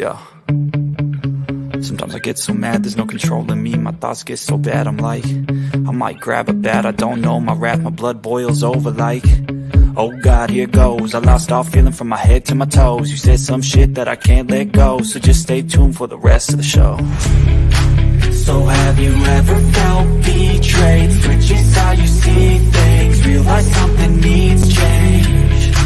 Yeah. Sometimes I get so mad, there's no controlling me. My thoughts get so bad, I'm like, I might grab a bat, I don't know. My wrath, my blood boils over like, oh God, here goes. I lost all feeling from my head to my toes. You said some shit that I can't let go, so just stay tuned for the rest of the show. So have you ever felt betrayed? Switches how you see things, realize something needs change.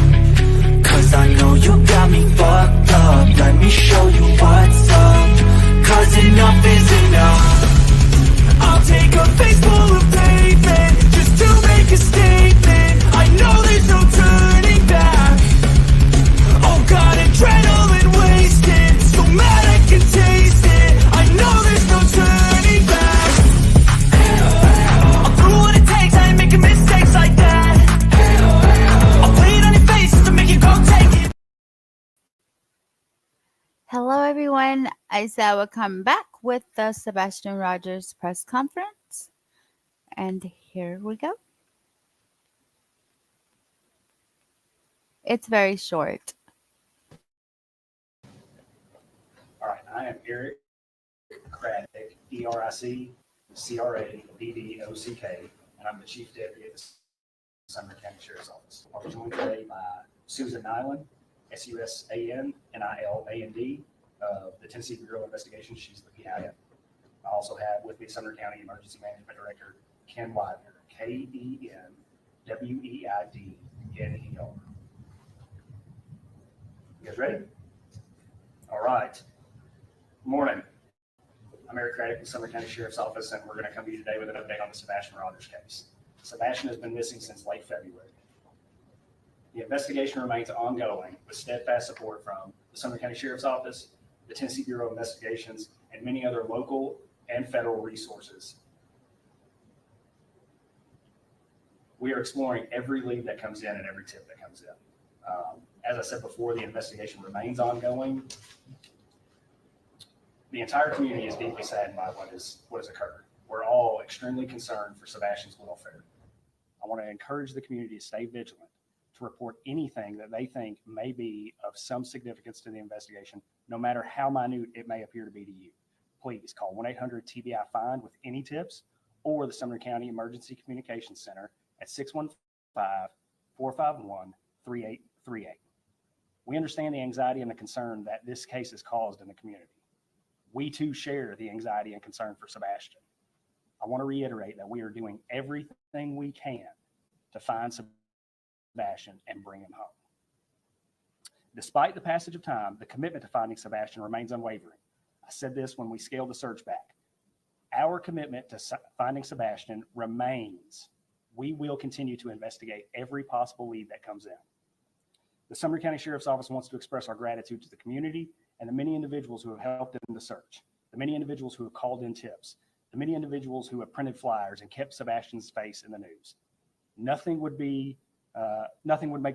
Cause I know you got me fucked up, let me show you what's up. Cause enough is enough. I'll take a face full of pavement just to make a statement. I know there's no turning back. Oh God, adrenaline wasted, so mad I can taste it. I know there's no turning back. I'll do what it takes, I ain't making mistakes like that. I'll play it on your face just to make you go take it. Hello, everyone. I said I would come back with the Sebastian Rogers press conference. And here we go. It's very short. All right, I am Eric Craddock, ERIC-CRADDOCK, and I'm the Chief Deputy at the Sumner County Sheriff's Office. I'm joined today by Susan Nyland, SUSAN-NILAND, of the Tennessee Bureau of Investigation. She's the PI. I also have with me Sumner County Emergency Management Director Ken Widener, KENWEIDNER. You guys ready? All right. Morning. I'm Eric Craddock with Sumner County Sheriff's Office, and we're going to come to you today with an update on the Sebastian Rogers case. Sebastian has been missing since late February. The investigation remains ongoing with steadfast support from the Sumner County Sheriff's Office, the Tennessee Bureau of Investigations, and many other local and federal resources. We are exploring every lead that comes in and every tip that comes in. As I said before, the investigation remains ongoing. The entire community is deeply saddened by what has occurred. We're all extremely concerned for Sebastian's welfare. I want to encourage the community to stay vigilant, to report anything that they think may be of some significance to the investigation, no matter how minute it may appear to be to you. Please call 1-800-TBI-FIND with any tips, or the Sumner County Emergency Communications Center at 615-451-3838. We understand the anxiety and the concern that this case has caused in the community. We too share the anxiety and concern for Sebastian. I want to reiterate that we are doing everything we can to find Sebastian and bring him home. Despite the passage of time, the commitment to finding Sebastian remains unwavering. I said this when we scaled the search back. Our commitment to finding Sebastian remains. We will continue to investigate every possible lead that comes in. The Sumner County Sheriff's Office wants to express our gratitude to the community and the many individuals who have helped in the search, the many individuals who have called in tips, the many individuals who have printed flyers and kept Sebastian's face in the news. Nothing would make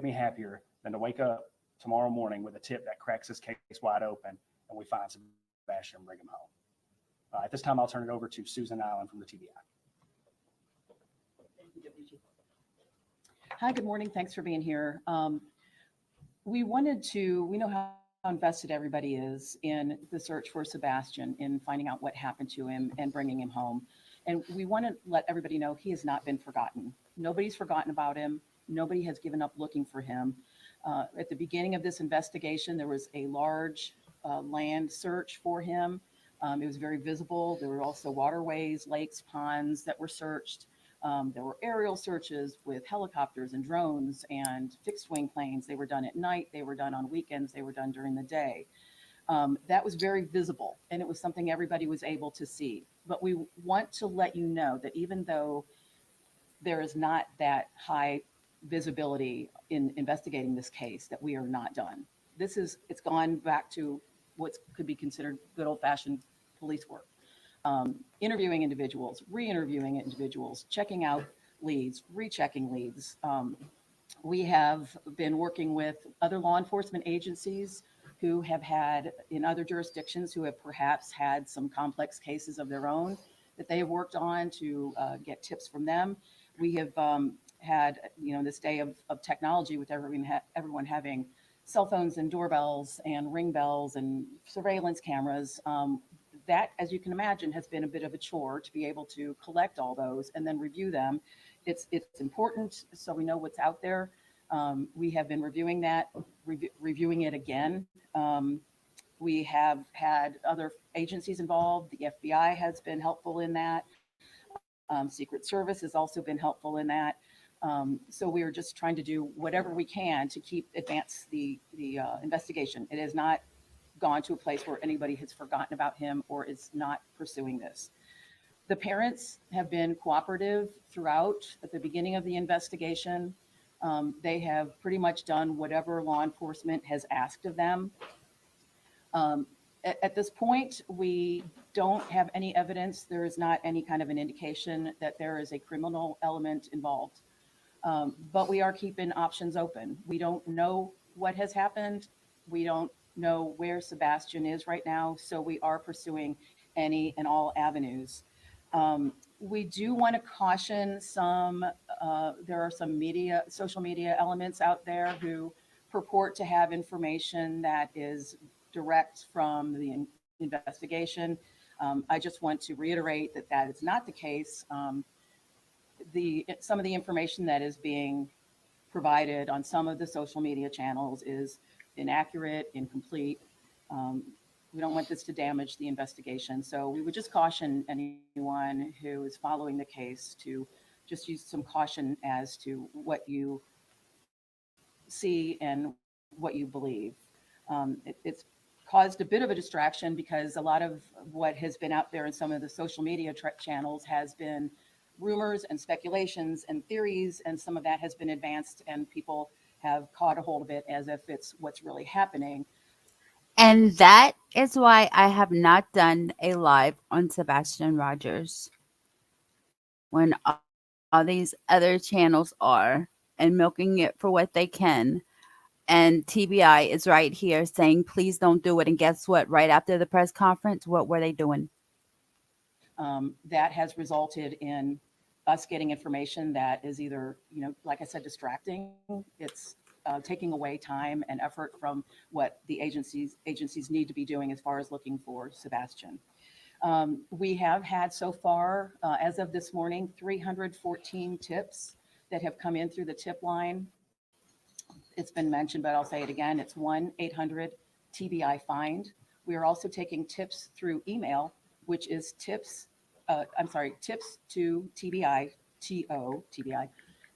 me happier than to wake up tomorrow morning with a tip that cracks this case wide open and we find Sebastian and bring him home. At this time, I'll turn it over to Susan Nyland from the TBI. Hi, good morning. Thanks for being here. We know how invested everybody is in the search for Sebastian, in finding out what happened to him and bringing him home. And we want to let everybody know he has not been forgotten. Nobody's forgotten about him. Nobody has given up looking for him. At the beginning of this investigation, there was a large land search for him. It was very visible. There were also waterways, lakes, ponds that were searched. There were aerial searches with helicopters and drones and fixed wing planes. They were done at night. They were done on weekends. They were done during the day. That was very visible, and it was something everybody was able to see. But we want to let you know that even though there is not that high visibility in investigating this case, that we are not done. It's gone back to what could be considered good old-fashioned police work. Interviewing individuals, re-interviewing individuals, checking out leads, rechecking leads. We have been working with other law enforcement agencies who have had, in other jurisdictions, who have perhaps had some complex cases of their own that they have worked on to get tips from them. We have had, this day of technology with everyone having cell phones and doorbells and ring bells and surveillance cameras. That, as you can imagine, has been a bit of a chore to be able to collect all those and then review them. It's important so we know what's out there. We have been reviewing that, reviewing it again. We have had other agencies involved. The FBI has been helpful in that. Secret Service has also been helpful in that. So we are just trying to do whatever we can to advance the investigation. It has not gone to a place where anybody has forgotten about him or is not pursuing this. The parents have been cooperative throughout. At the beginning of the investigation, they have pretty much done whatever law enforcement has asked of them. At this point, we don't have any evidence. There is not any kind of an indication that there is a criminal element involved. But we are keeping options open. We don't know what has happened. We don't know where Sebastian is right now. So we are pursuing any and all avenues. We do want to caution there are some social media elements out there who purport to have information that is direct from the investigation. I just want to reiterate that that is not the case. Some of the information that is being provided on some of the social media channels is inaccurate, incomplete. We don't want this to damage the investigation. So we would just caution anyone who is following the case to just use some caution as to what you see and what you believe. It's caused a bit of a distraction because a lot of what has been out there in some of the social media channels has been rumors and speculations and theories, and some of that has been advanced and people have caught a hold of it as if it's what's really happening. And that is why I have not done a live on Sebastian Rogers when all these other channels are and milking it for what they can. And TBI is right here saying, please don't do it. And guess what? Right after the press conference, what were they doing? That has resulted in us getting information that is either, like I said, distracting. It's taking away time and effort from what the agencies need to be doing as far as looking for Sebastian. We have had so far, as of this morning, 314 tips that have come in through the tip line. It's been mentioned, but I'll say it again. It's 1-800-TBI-FIND. We are also taking tips through email, which is tips to TBI, TBI,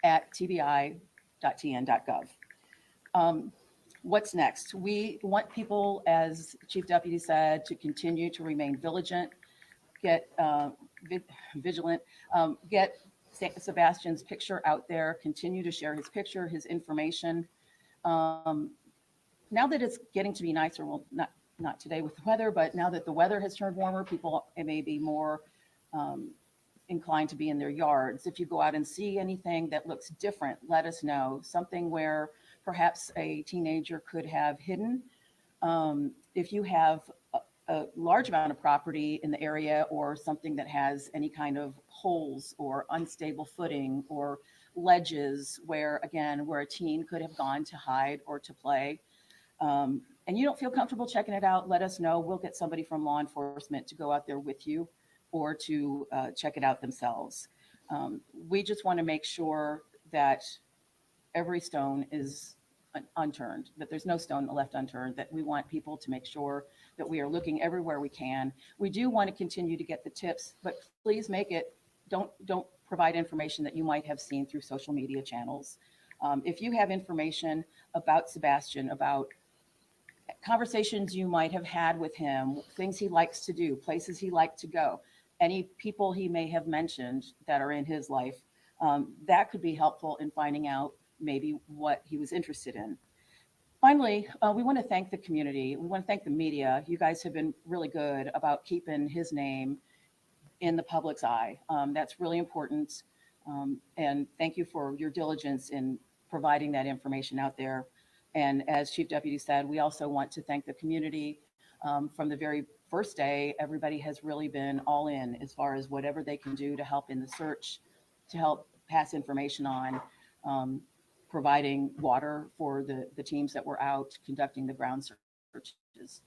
at tbi.tn.gov. What's next? We want people, as Chief Deputy said, to continue to remain vigilant, get Sebastian's picture out there, continue to share his picture, his information. Now that it's getting to be nicer, well, not today with the weather, but now that the weather has turned warmer, people may be more inclined to be in their yards. If you go out and see anything that looks different, let us know. Something where perhaps a teenager could have hidden. If you have a large amount of property in the area or something that has any kind of holes or unstable footing or ledges where a teen could have gone to hide or to play, and you don't feel comfortable checking it out, let us know. We'll get somebody from law enforcement to go out there with you or to check it out themselves. We just want to make sure that every stone is unturned, that there's no stone left unturned, that we want people to make sure that we are looking everywhere we can. We do want to continue to get the tips, but please don't provide information that you might have seen through social media channels. If you have information about Sebastian, about conversations you might have had with him, things he likes to do, places he liked to go, any people he may have mentioned that are in his life, that could be helpful in finding out maybe what he was interested in. Finally, we want to thank the community. We want to thank the media. You guys have been really good about keeping his name in the public's eye. That's really important. And thank you for your diligence in providing that information out there. And as Chief Deputy said, we also want to thank the community. From the very first day, everybody has really been all in as far as whatever they can do to help in the search, to help pass information on, providing water for the teams that were out conducting the ground searches.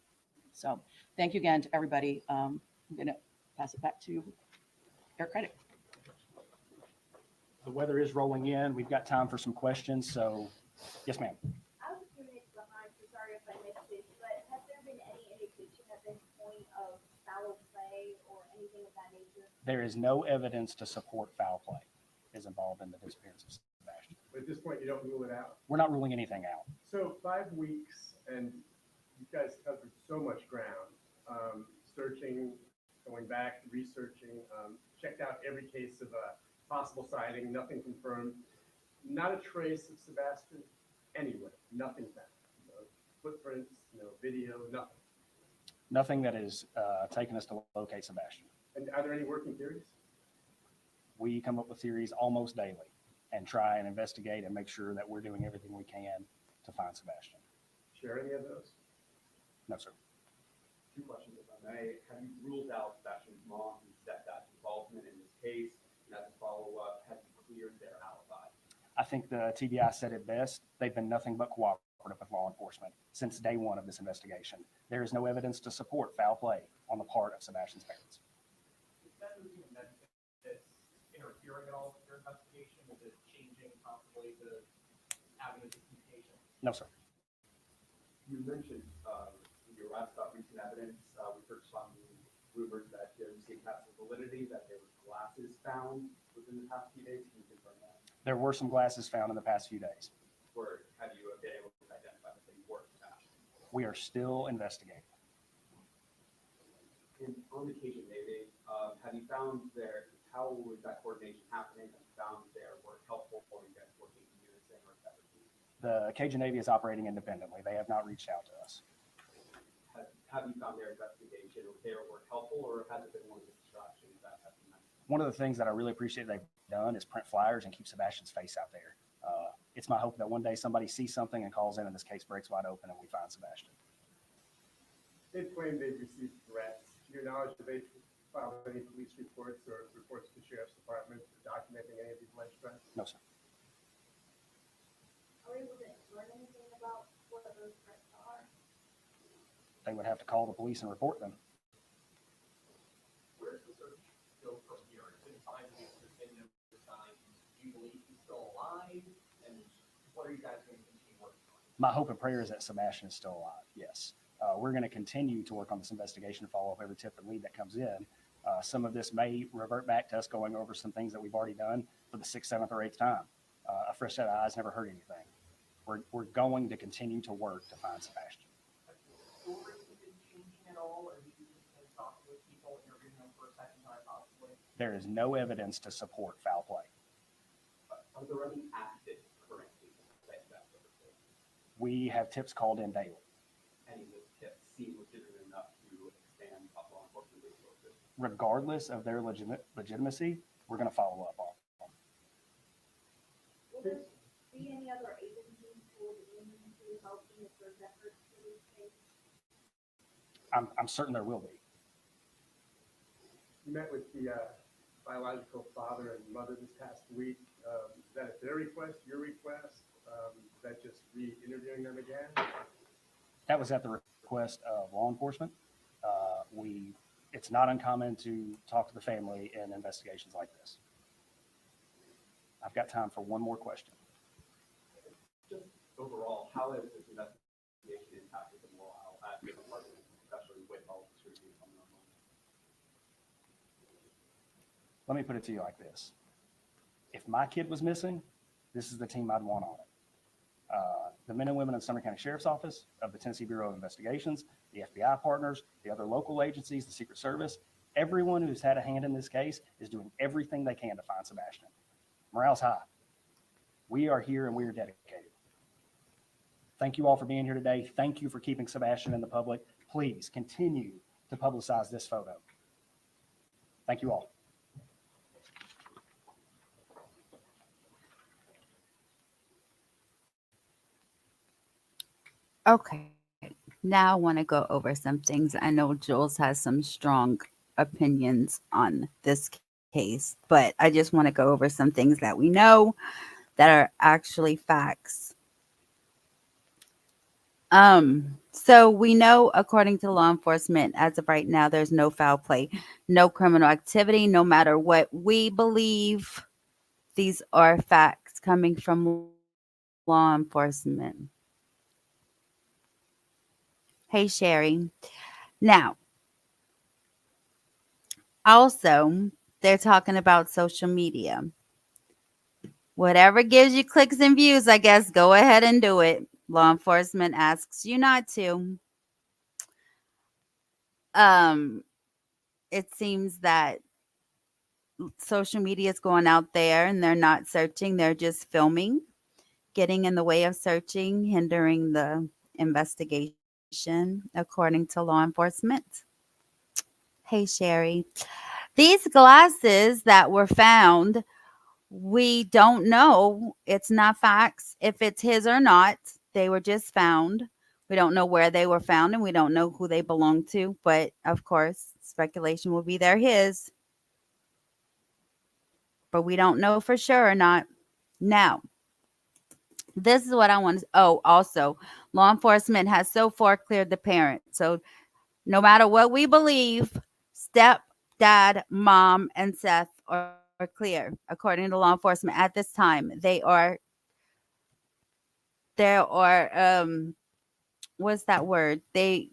So thank you again to everybody. I'm going to pass it back to Eric Credit. The weather is rolling in. We've got time for some questions. So, yes, ma'am. I was curious behind, so sorry if I missed it, but has there been any indication at this point of foul play or anything of that nature? There is no evidence to support foul play is involved in the disappearance of Sebastian. But at this point, you don't rule it out. We're not ruling anything out. So 5 weeks, and you guys covered so much ground, searching, going back, researching, checked out every case of a possible sighting, nothing confirmed, not a trace of Sebastian anywhere, nothing found. No footprints, no video, nothing. Nothing that is taken us to locate Sebastian. And are there any working theories? We come up with theories almost daily and try and investigate and make sure that we're doing everything we can to find Sebastian. Share any of those? No, sir. 2 questions, if I may. Have you ruled out Sebastian's mom and stepdad's involvement in this case? And as a follow-up, have you cleared their alibi? I think the TBI said it best. They've been nothing but cooperative with law enforcement since day one of this investigation. There is no evidence to support foul play on the part of Sebastian's parents. Is that moving that it's interfering at all with your investigation? Is it changing possibly the avenues of communication? No, sir. You mentioned you were asked about recent evidence. We heard some rumors that you see past the validity, that there were glasses found within the past few days. Can you confirm that? There were some glasses found in the past few days. Or have you been able to identify that they were Sebastian? We are still investigating. And on the Cajun Navy, have you found how was that coordination happening? Have you found their work helpful for you guys working in unison or separately? The Cajun Navy is operating independently. They have not reached out to us. Have you found their investigation or their work helpful, or has it been one of the distractions that have been mentioned? One of the things that I really appreciate they've done is print flyers and keep Sebastian's face out there. It's my hope that one day somebody sees something and calls in and this case breaks wide open and we find Sebastian. They've claimed they've received threats. To your knowledge, have they filed any police reports or reports to the sheriff's department documenting any of these alleged threats? No, sir. Are we able to learn anything about what those threats are? They would have to call the police and report them. Where's the search go from here? It's been 5 weeks, there's been no signs. Do you believe he's still alive? And what are you guys going to continue working on? My hope and prayer is that Sebastian is still alive. Yes. We're going to continue to work on this investigation and follow up every tip and lead that comes in. Some of this may revert back to us going over some things that we've already done for the 6th, 7th, or 8th time. A fresh set of eyes never hurt anything. We're going to continue to work to find Sebastian. Stories have been changing at all? Or have you been talking with people, interviewing them for a second time possibly? There is no evidence to support foul play. Are there any active currently that you guys ever seen? We have tips called in daily. Any of those tips seem legitimate enough to expand law enforcement resources? Regardless of their legitimacy, we're going to follow up on them. Will there be any other agencies pulled in to help in those efforts for this case? I'm certain there will be. You met with the biological father and mother this past week. Is that at their request, your request? Is that just re-interviewing them again? That was at the request of law enforcement. It's not uncommon to talk to the family in investigations like this. I've got time for one more question. Just overall, how has this investigation impacted the morale at the department, especially with all the scrutiny coming online? Let me put it to you like this. If my kid was missing, this is the team I'd want on it. The men and women of the Sumner County Sheriff's Office, of the Tennessee Bureau of Investigations, the FBI partners, the other local agencies, the Secret Service, everyone who's had a hand in this case is doing everything they can to find Sebastian. Morale's high. We are here and we are dedicated. Thank you all for being here today. Thank you for keeping Sebastian in the public. Please continue to publicize this photo. Thank you all. Okay, now I want to go over some things. I know Jules has some strong opinions on this case, but I just want to go over some things that we know that are actually facts. So we know, according to law enforcement, as of right now, there's no foul play, no criminal activity, no matter what we believe. These are facts coming from law enforcement. Hey, Sherry. Now, also, they're talking about social media. Whatever gives you clicks and views, I guess, go ahead and do it. Law enforcement asks you not to. Um, it seems that social media is going out there and they're not searching, they're just filming, getting in the way of searching, hindering the investigation, according to law enforcement. Hey, Sherry. These glasses that were found, we don't know. It's not facts if it's his or not. They were just found. We don't know where they were found and we don't know who they belong to. But of course, speculation will be they're his. But we don't know for sure or not. Now, this is what I want to. Oh, also, law enforcement has so far cleared the parent. So no matter what we believe, step, dad, mom, and Seth are clear, according to law enforcement at this time. They are what's that word? They,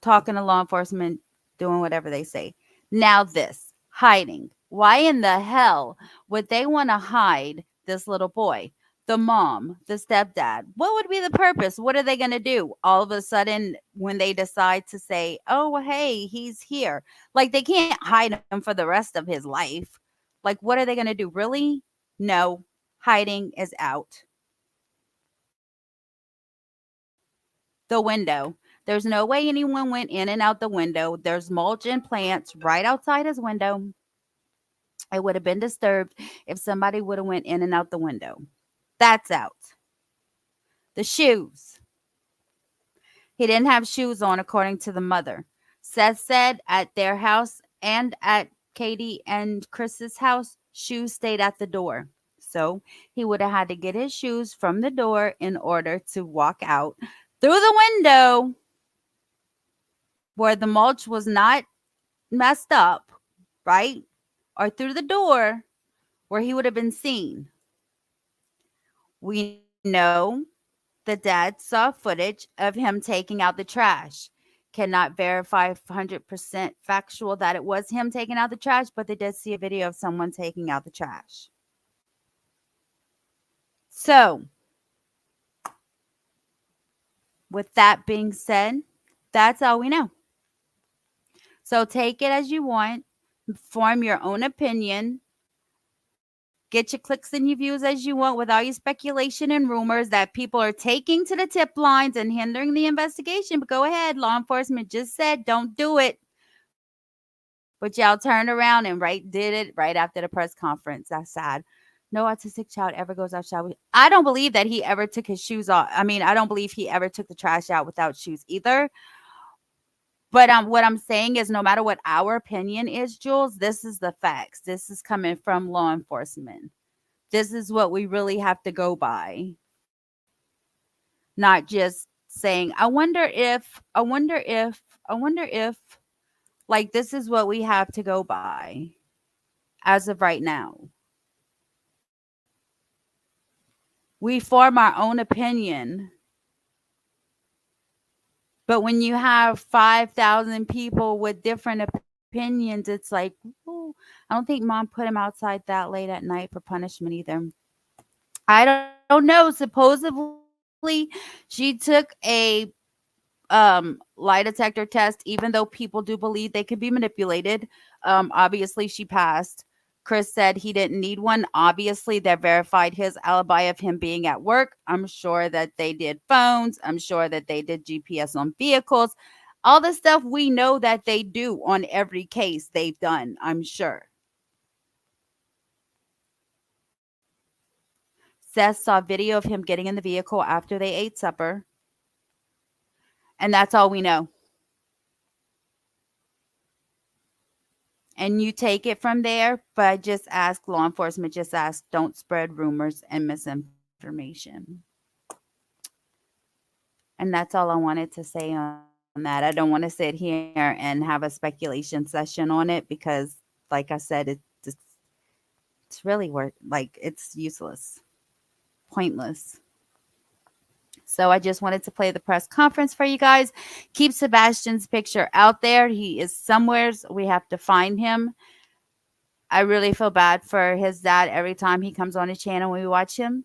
talking to law enforcement, doing whatever they say. Now this, hiding. Why in the hell would they want to hide this little boy? The mom, the stepdad. What would be the purpose? What are they going to do? All of a sudden, when they decide to say, oh, hey, he's here. Like, they can't hide him for the rest of his life. Like, what are they going to do? Really? No, hiding is out. The window. There's no way anyone went in and out the window. There's mulch and plants right outside his window. It would have been disturbed if somebody would have went in and out the window. That's out. The shoes. He didn't have shoes on, according to the mother. Seth said at their house and at Katie and Chris's house, shoes stayed at the door. So he would have had to get his shoes from the door in order to walk out through the window where the mulch was not messed up, right? Or through the door where he would have been seen. We know the dad saw footage of him taking out the trash. Cannot verify 100% factual that it was him taking out the trash, but they did see a video of someone taking out the trash. So, with that being said, that's all we know. So take it as you want, form your own opinion, get your clicks and your views as you want with all your speculation and rumors that people are taking to the tip lines and hindering the investigation. But go ahead. Law enforcement just said don't do it. But y'all turned around and did it right after the press conference. That's sad. No autistic child ever goes outside. I don't believe that he ever took his shoes off. I mean, I don't believe he ever took the trash out without shoes either. But what I'm saying is no matter what our opinion is, Jules, this is the facts. This is coming from law enforcement. This is what we really have to go by. Not just saying, I wonder if, like, this is what we have to go by as of right now. We form our own opinion. But when you have 5,000 people with different opinions, it's like, ooh, I don't think mom put him outside that late at night for punishment either. I don't know. Supposedly, she took a lie detector test, even though people do believe they could be manipulated. Obviously, she passed. Chris said he didn't need one. Obviously, they verified his alibi of him being at work. I'm sure that they did phones. I'm sure that they did GPS on vehicles. All the stuff we know that they do on every case they've done, I'm sure. Seth saw video of him getting in the vehicle after they ate supper. And that's all we know. and you take it from there. But just ask law enforcement, just ask, don't spread rumors and misinformation. And that's all I wanted to say on that. I don't want to sit here and have a speculation session on it because, like I said, it's really like it's useless, pointless. So I just wanted to play the press conference for you guys. Keep Sebastian's picture out there. He is somewheres. We have to find him. I really feel bad for his dad every time he comes on a channel we watch him.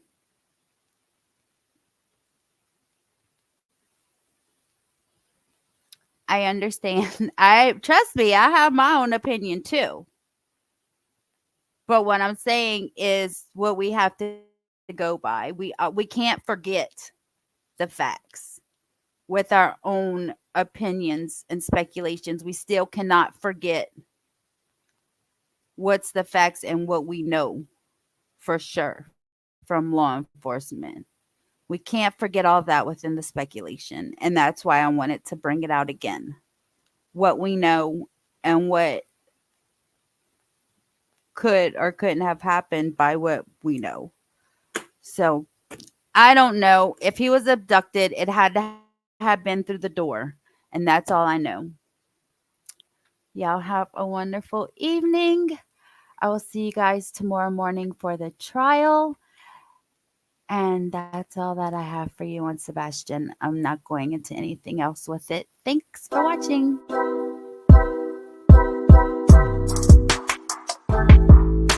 I understand. I trust me, I have my own opinion too. But what I'm saying is what we have to go by. We can't forget the facts with our own opinions and speculations. We still cannot forget what's the facts and what we know for sure from law enforcement. We can't forget all that within the speculation. And that's why I wanted to bring it out again. What we know and what could or couldn't have happened by what we know. So I don't know. If he was abducted, it had to have been through the door. And that's all I know. Y'all have a wonderful evening. I will see you guys tomorrow morning for the trial. And that's all that I have for you on Sebastian. I'm not going into anything else with it. Thanks for watching.